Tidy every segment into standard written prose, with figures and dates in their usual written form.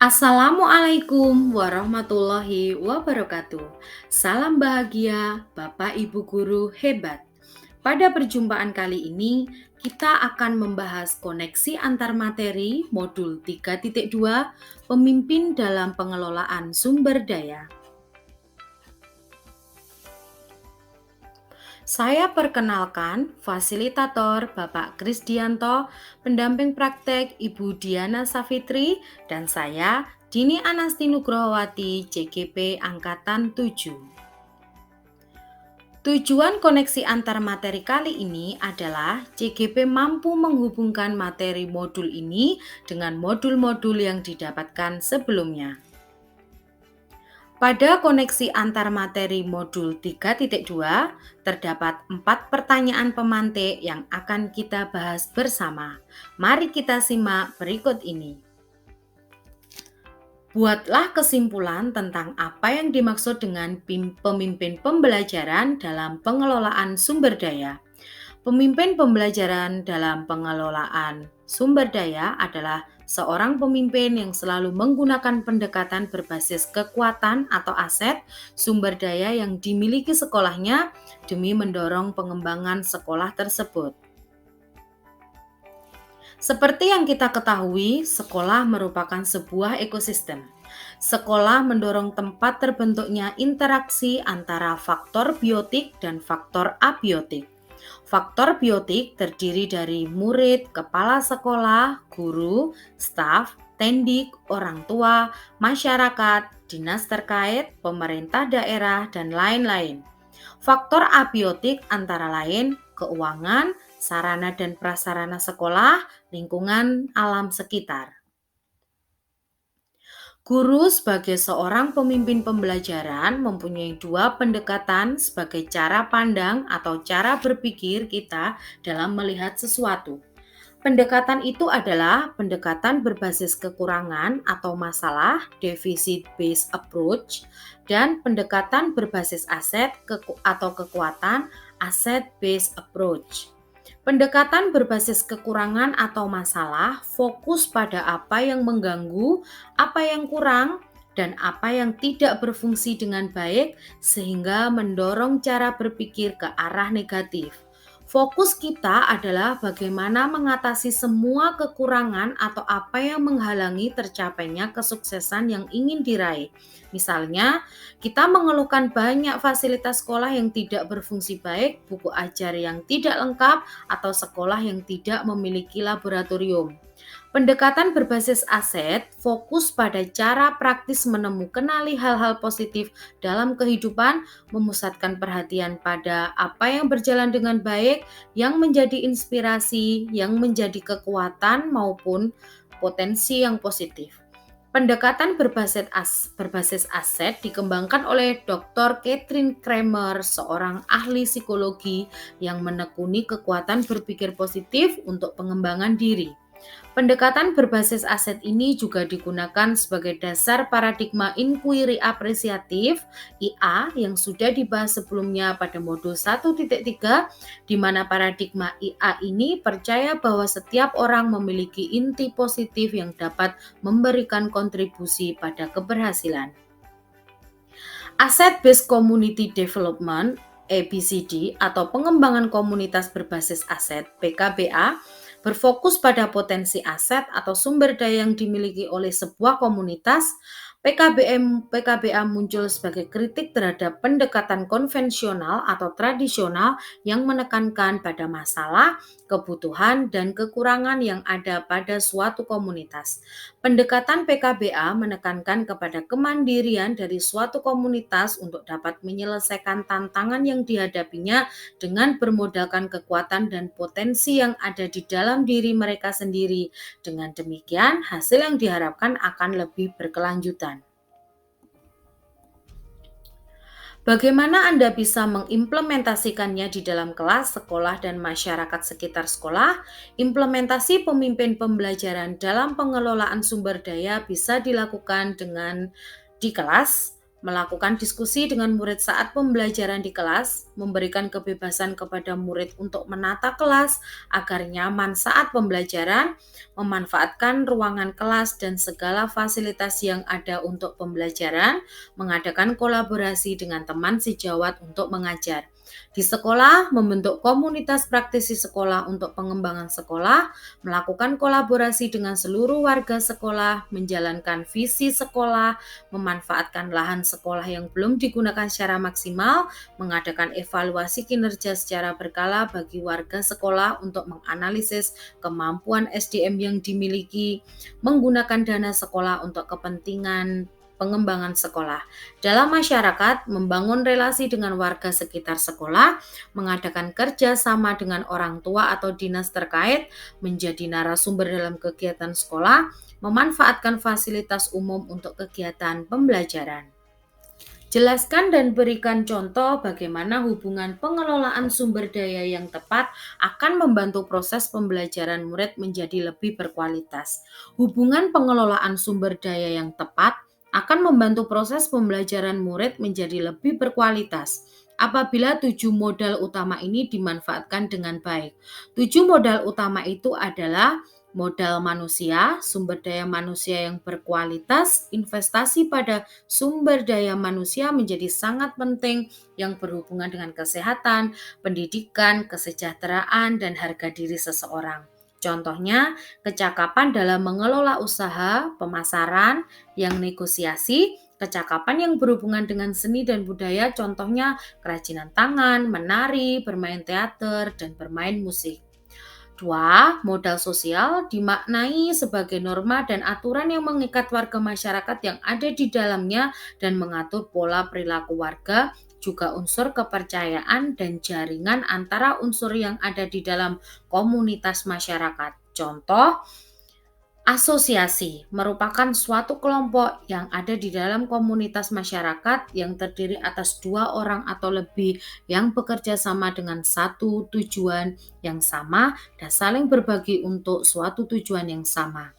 Assalamualaikum warahmatullahi wabarakatuh. Salam bahagia, Bapak Ibu guru hebat. Pada perjumpaan kali ini, kita akan membahas koneksi antar materi modul 3.2 Pemimpin dalam Pengelolaan Sumber Daya. Saya perkenalkan fasilitator Bapak Krisdianto, pendamping praktek Ibu Diana Safitri, dan saya Dini Anasti Nugrohowati, CGP Angkatan 7. Tujuan koneksi antar materi kali ini adalah CGP mampu menghubungkan materi modul ini dengan modul-modul yang didapatkan sebelumnya. Pada koneksi antar materi modul 3.2, terdapat 4 pertanyaan pemantik yang akan kita bahas bersama. Mari kita simak berikut ini. Buatlah kesimpulan tentang apa yang dimaksud dengan pemimpin pembelajaran dalam pengelolaan sumber daya. Pemimpin pembelajaran dalam pengelolaan sumber daya adalah seorang pemimpin yang selalu menggunakan pendekatan berbasis kekuatan atau aset sumber daya yang dimiliki sekolahnya demi mendorong pengembangan sekolah tersebut. Seperti yang kita ketahui, sekolah merupakan sebuah ekosistem. Sekolah mendorong tempat terbentuknya interaksi antara faktor biotik dan faktor abiotik. Faktor biotik terdiri dari murid, kepala sekolah, guru, staf, tendik, orang tua, masyarakat, dinas terkait, pemerintah daerah, dan lain-lain. Faktor abiotik antara lain keuangan, sarana dan prasarana sekolah, lingkungan alam sekitar. Guru sebagai seorang pemimpin pembelajaran mempunyai dua pendekatan sebagai cara pandang atau cara berpikir kita dalam melihat sesuatu. Pendekatan itu adalah pendekatan berbasis kekurangan atau masalah, deficit based approach, dan pendekatan berbasis aset atau kekuatan, asset based approach. Pendekatan berbasis kekurangan atau masalah fokus pada apa yang mengganggu, apa yang kurang, dan apa yang tidak berfungsi dengan baik sehingga mendorong cara berpikir ke arah negatif. Fokus kita adalah bagaimana mengatasi semua kekurangan atau apa yang menghalangi tercapainya kesuksesan yang ingin diraih. Misalnya, kita mengeluhkan banyak fasilitas sekolah yang tidak berfungsi baik, buku ajar yang tidak lengkap, atau sekolah yang tidak memiliki laboratorium. Pendekatan berbasis aset fokus pada cara praktis menemukan hal-hal positif dalam kehidupan, memusatkan perhatian pada apa yang berjalan dengan baik, yang menjadi inspirasi, yang menjadi kekuatan maupun potensi yang positif. Pendekatan berbasis aset dikembangkan oleh Dr. Catherine Kramer, seorang ahli psikologi yang menekuni kekuatan berpikir positif untuk pengembangan diri. Pendekatan berbasis aset ini juga digunakan sebagai dasar paradigma inquiry apresiatif (IA) yang sudah dibahas sebelumnya pada modul 1.3, di mana paradigma IA ini percaya bahwa setiap orang memiliki inti positif yang dapat memberikan kontribusi pada keberhasilan. Asset Based Community Development (ABCD) atau pengembangan komunitas berbasis aset (PKBA) berfokus pada potensi aset atau sumber daya yang dimiliki oleh sebuah komunitas. PKBA muncul sebagai kritik terhadap pendekatan konvensional atau tradisional yang menekankan pada masalah, kebutuhan, dan kekurangan yang ada pada suatu komunitas. Pendekatan PKBA menekankan kepada kemandirian dari suatu komunitas untuk dapat menyelesaikan tantangan yang dihadapinya dengan bermodalkan kekuatan dan potensi yang ada di dalam diri mereka sendiri. Dengan demikian, hasil yang diharapkan akan lebih berkelanjutan. Bagaimana Anda bisa mengimplementasikannya di dalam kelas, sekolah, dan masyarakat sekitar sekolah? Implementasi pemimpin pembelajaran dalam pengelolaan sumber daya bisa dilakukan di kelas, Melakukan diskusi dengan murid saat pembelajaran di kelas, memberikan kebebasan kepada murid untuk menata kelas agar nyaman saat pembelajaran, memanfaatkan ruangan kelas dan segala fasilitas yang ada untuk pembelajaran, mengadakan kolaborasi dengan teman sejawat untuk mengajar. Di sekolah, membentuk komunitas praktisi sekolah untuk pengembangan sekolah, melakukan kolaborasi dengan seluruh warga sekolah, menjalankan visi sekolah, memanfaatkan lahan sekolah yang belum digunakan secara maksimal, mengadakan evaluasi kinerja secara berkala bagi warga sekolah untuk menganalisis kemampuan SDM yang dimiliki, menggunakan dana sekolah untuk kepentingan pengembangan sekolah. Dalam masyarakat, membangun relasi dengan warga sekitar sekolah, mengadakan kerja sama dengan orang tua atau dinas terkait, menjadi narasumber dalam kegiatan sekolah, memanfaatkan fasilitas umum untuk kegiatan pembelajaran. Jelaskan dan berikan contoh bagaimana hubungan pengelolaan sumber daya yang tepat akan membantu proses pembelajaran murid menjadi lebih berkualitas. Hubungan pengelolaan sumber daya yang tepat akan membantu proses pembelajaran murid menjadi lebih berkualitas. Apabila 7 modal utama ini dimanfaatkan dengan baik. 7 modal utama itu adalah modal manusia, sumber daya manusia yang berkualitas, investasi pada sumber daya manusia menjadi sangat penting yang berhubungan dengan kesehatan, pendidikan, kesejahteraan, dan harga diri seseorang. Contohnya, kecakapan dalam mengelola usaha, pemasaran, yang negosiasi, kecakapan yang berhubungan dengan seni dan budaya, contohnya kerajinan tangan, menari, bermain teater, dan bermain musik. 2. Modal sosial dimaknai sebagai norma dan aturan yang mengikat warga masyarakat yang ada di dalamnya dan mengatur pola perilaku warga, juga unsur kepercayaan dan jaringan antara unsur yang ada di dalam komunitas masyarakat. Contoh, asosiasi merupakan suatu kelompok yang ada di dalam komunitas masyarakat yang terdiri atas 2 orang atau lebih yang bekerja sama dengan satu tujuan yang sama dan saling berbagi untuk suatu tujuan yang sama.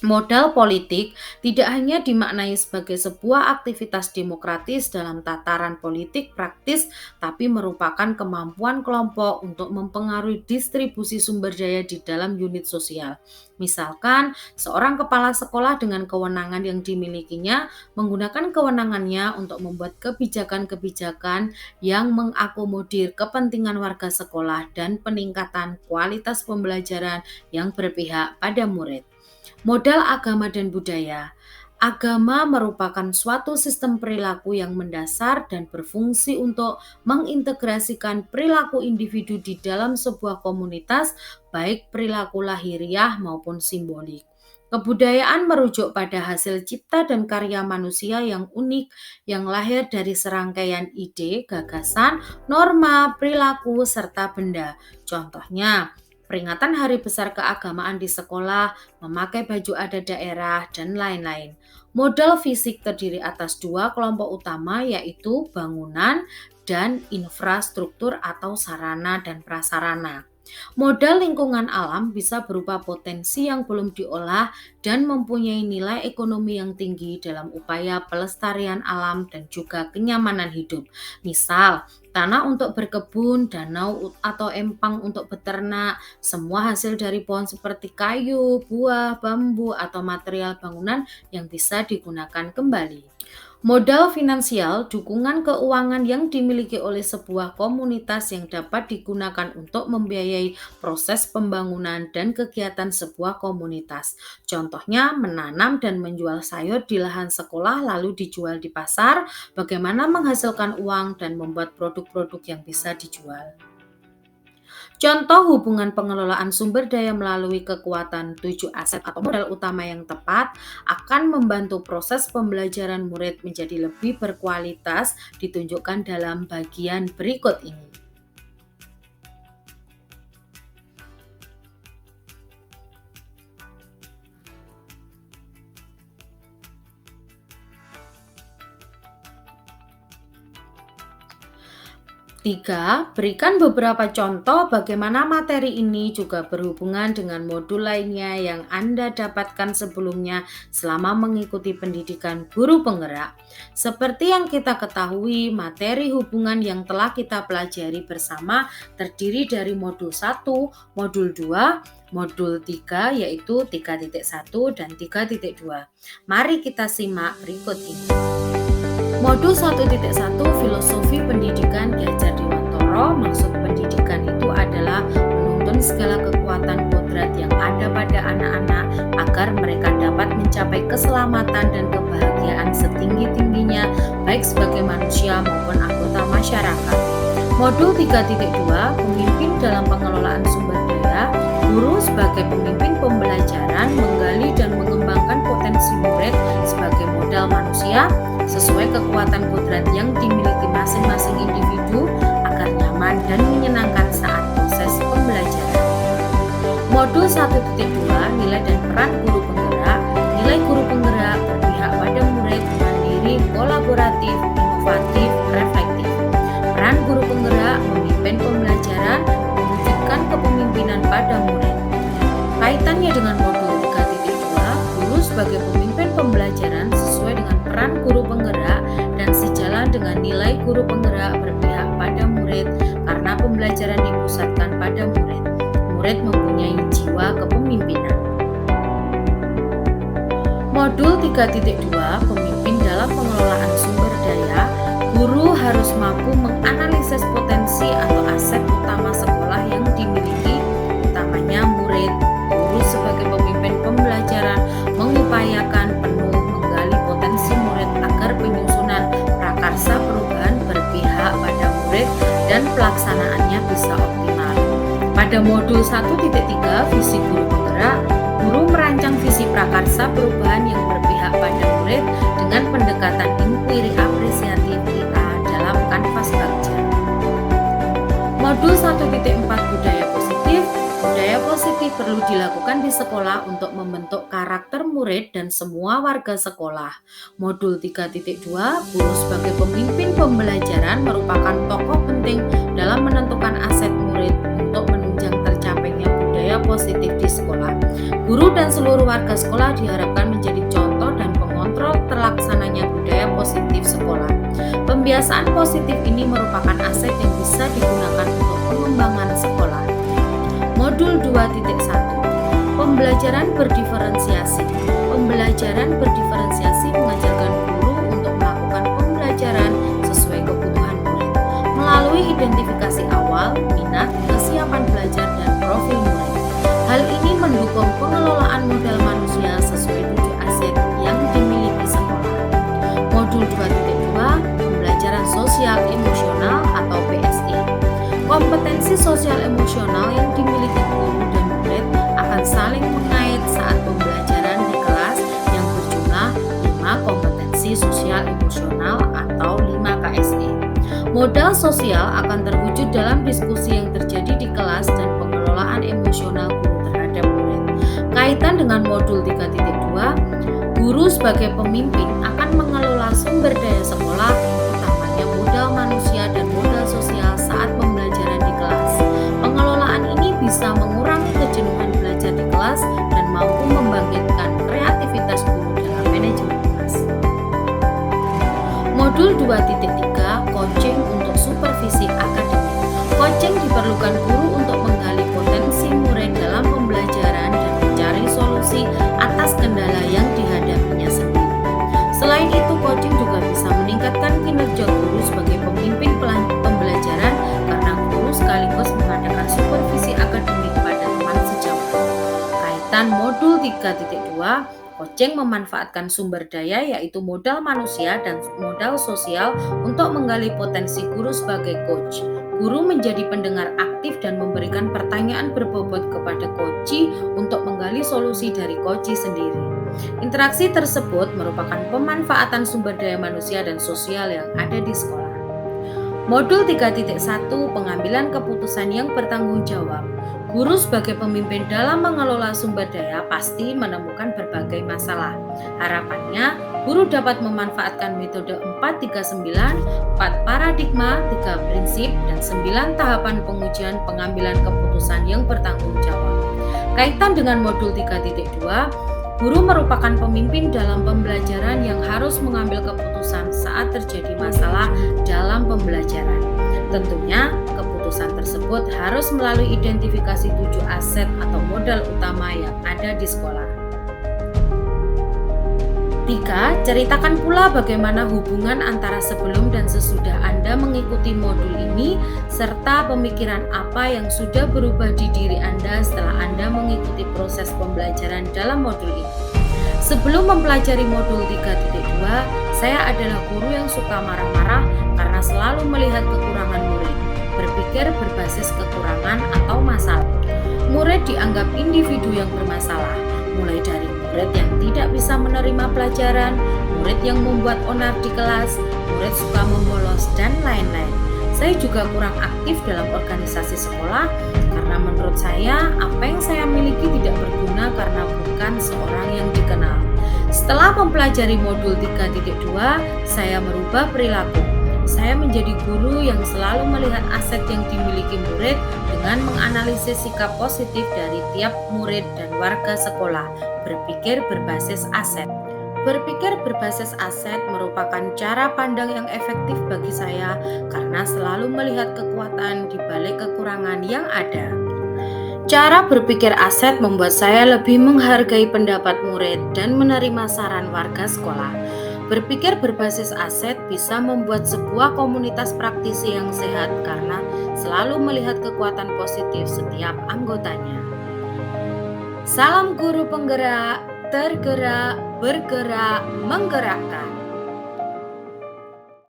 Modal politik tidak hanya dimaknai sebagai sebuah aktivitas demokratis dalam tataran politik praktis, tapi merupakan kemampuan kelompok untuk mempengaruhi distribusi sumber daya di dalam unit sosial. Misalkan, seorang kepala sekolah dengan kewenangan yang dimilikinya menggunakan kewenangannya untuk membuat kebijakan-kebijakan yang mengakomodir kepentingan warga sekolah dan peningkatan kualitas pembelajaran yang berpihak pada murid. Modal agama dan budaya. Agama merupakan suatu sistem perilaku yang mendasar dan berfungsi untuk mengintegrasikan perilaku individu di dalam sebuah komunitas, baik perilaku lahiriah maupun simbolik. Kebudayaan merujuk pada hasil cipta dan karya manusia yang unik yang lahir dari serangkaian ide, gagasan, norma, perilaku, serta benda. Contohnya, peringatan hari besar keagamaan di sekolah, memakai baju adat daerah, dan lain-lain. Modal fisik terdiri atas 2 kelompok utama yaitu bangunan dan infrastruktur atau sarana dan prasarana. Modal lingkungan alam bisa berupa potensi yang belum diolah dan mempunyai nilai ekonomi yang tinggi dalam upaya pelestarian alam dan juga kenyamanan hidup. Misal, tanah untuk berkebun, danau atau empang untuk beternak, semua hasil dari pohon seperti kayu, buah, bambu, atau material bangunan yang bisa digunakan kembali. Modal finansial, dukungan keuangan yang dimiliki oleh sebuah komunitas yang dapat digunakan untuk membiayai proses pembangunan dan kegiatan sebuah komunitas. Contohnya, menanam dan menjual sayur di lahan sekolah lalu dijual di pasar, bagaimana menghasilkan uang dan membuat produk-produk yang bisa dijual. Contoh hubungan pengelolaan sumber daya melalui kekuatan 7 aset atau modal utama yang tepat akan membantu proses pembelajaran murid menjadi lebih berkualitas ditunjukkan dalam bagian berikut ini. Tiga, berikan beberapa contoh bagaimana materi ini juga berhubungan dengan modul lainnya yang Anda dapatkan sebelumnya selama mengikuti pendidikan guru penggerak. Seperti yang kita ketahui, materi hubungan yang telah kita pelajari bersama terdiri dari modul 1, modul 2, modul 3 yaitu 3.1 dan 3.2. Mari kita simak berikut ini. Modul 1.1 Filosofi Pendidikan Ki Hajar Dewantara. Maksud pendidikan itu adalah menuntun segala kekuatan kodrat yang ada pada anak-anak agar mereka dapat mencapai keselamatan dan kebahagiaan setinggi-tingginya baik sebagai manusia maupun anggota masyarakat. Modul 3.2 Pemimpin dalam pengelolaan sumber daya. Guru sebagai pemimpin pembelajaran menggali dan mengembangkan potensi murid sebagai modal manusia sesuai kekuatan kodrat yang dimiliki masing-masing individu agar nyaman dan menyenangkan saat proses pembelajaran. Modul 1.2 Nilai dan peran guru penggerak. Nilai guru penggerak berpihak pada murid, mandiri, kolaboratif, inovatif, reflektif. Peran guru penggerak memimpin pembelajaran, mewujudkan kepemimpinan pada murid. Kaitannya dengan modul 3.2, guru sebagai pemimpin pembelajaran sesuai dengan peran guru penggerak dan sejalan dengan nilai guru penggerak berpihak pada murid karena pembelajaran dipusatkan pada murid. Murid mempunyai jiwa kepemimpinan. Modul 3.2 Pemimpin dalam pengelolaan sumber daya. Guru harus mampu menganalisis potensi atau aset utama sekolah yang dimiliki, utamanya murid. Guru sebagai pemimpin pembelajaran mengupayakan penuh menggali potensi murid agar penyusunan prakarsa perubahan berpihak pada murid dan pelaksanaannya bisa optimal. Pada modul 1.3 Visi Guru Penggerak, guru merancang visi prakarsa perubahan yang berpihak pada murid dengan pendekatan inquiry apresiatif IA dalam kanvas bagja. Modul 1.4 Budaya Positif. Budaya positif perlu dilakukan di sekolah untuk membentuk karakter murid dan semua warga sekolah. Modul 3.2 Guru sebagai pemimpin pembelajaran merupakan tokoh penting dalam menentukan aset murid untuk menunjang tercapainya budaya positif di sekolah. Guru dan seluruh warga sekolah diharapkan menjadi contoh dan pengontrol terlaksananya budaya positif sekolah. Pembiasaan positif ini merupakan aset yang bisa digunakan untuk pengembangan sekolah. Modul 2.1 Pembelajaran berdiferensiasi. Pembelajaran berdiferensiasi mengajarkan guru untuk melakukan pembelajaran sesuai kebutuhan murid melalui identifikasi awal, minat, kesiapan belajar, dan profil murid. Hal ini mendukung pengelolaan modal manusia sesuai 7 aset yang dimiliki sekolah. Modul 2.2 Pembelajaran Sosial Emosional atau PSE. Kompetensi sosial emosional yang dimiliki guru dan murid akan saling mengait saat pembelajaran di kelas yang berjumlah 5 kompetensi sosial emosional atau 5 KSE. Modal sosial akan terwujud dalam diskusi yang terjadi di kelas dan pengelolaan emosional guru terhadap murid. Kaitan dengan modul 3.2, guru sebagai pemimpin akan mengelola sumber daya sekolah, utamanya modal manusia dan modal sosial saat pembelajaran di kelas. Pengelolaan ini bisa mengurangi kejenuhan belajar di kelas dan mampu membangkitkan kreativitas guru dalam manajemen kelas. Modul 2.3 Coaching untuk supervisi akademik. Coaching diperlukan guru untuk menggali potensi murid dalam pembelajaran dan mencari solusi atas kendala yang dihadapinya sendiri. Selain itu, coaching juga bisa meningkatkan kinerja guru sebagai pemimpin pembelajaran karena guru sekaligus mengadakan supervisi akademik pada teman sejawat. Kaitan modul 3.2, coaching memanfaatkan sumber daya yaitu modal manusia dan modal sosial untuk menggali potensi guru sebagai coach. Guru menjadi pendengar aktif dan memberikan pertanyaan berbobot kepada coachee untuk menggali solusi dari coachee sendiri. Interaksi tersebut merupakan pemanfaatan sumber daya manusia dan sosial yang ada di sekolah. Modul 3.1 Pengambilan keputusan yang bertanggung jawab. Guru sebagai pemimpin dalam mengelola sumber daya pasti menemukan berbagai masalah. Harapannya, guru dapat memanfaatkan metode 439, 4 paradigma, 3 prinsip, dan 9 tahapan pengujian pengambilan keputusan yang bertanggung jawab. Kaitan dengan modul 3.2, guru merupakan pemimpin dalam pembelajaran yang harus mengambil keputusan saat terjadi masalah dalam pembelajaran. Tentunya, keputusan tersebut harus melalui identifikasi 7 aset atau modal utama yang ada di sekolah. 3. Ceritakan pula bagaimana hubungan antara sebelum dan sesudah Anda mengikuti modul ini, serta pemikiran apa yang sudah berubah di diri Anda setelah Anda mengikuti proses pembelajaran dalam modul ini. Sebelum mempelajari modul 3.2, saya adalah guru yang suka marah-marah karena selalu melihat kekurangan murid, berpikir berbasis kekurangan atau masalah. Murid dianggap individu yang bermasalah, mulai dari murid yang tidak bisa menerima pelajaran, murid yang membuat onar di kelas, murid suka membolos, dan lain-lain. Saya juga kurang aktif dalam organisasi sekolah karena menurut saya apa yang saya miliki tidak berguna karena bukan seorang yang dikenal. Setelah mempelajari modul 3.2, saya merubah perilaku. Saya menjadi guru yang selalu melihat aset yang dimiliki murid dengan menganalisis sikap positif dari tiap murid dan warga sekolah, berpikir berbasis aset. Berpikir berbasis aset merupakan cara pandang yang efektif bagi saya karena selalu melihat kekuatan di balik kekurangan yang ada. Cara berpikir aset membuat saya lebih menghargai pendapat murid dan menerima saran warga sekolah. Berpikir berbasis aset bisa membuat sebuah komunitas praktisi yang sehat karena selalu melihat kekuatan positif setiap anggotanya. Salam guru penggerak, tergerak, bergerak, menggerakkan.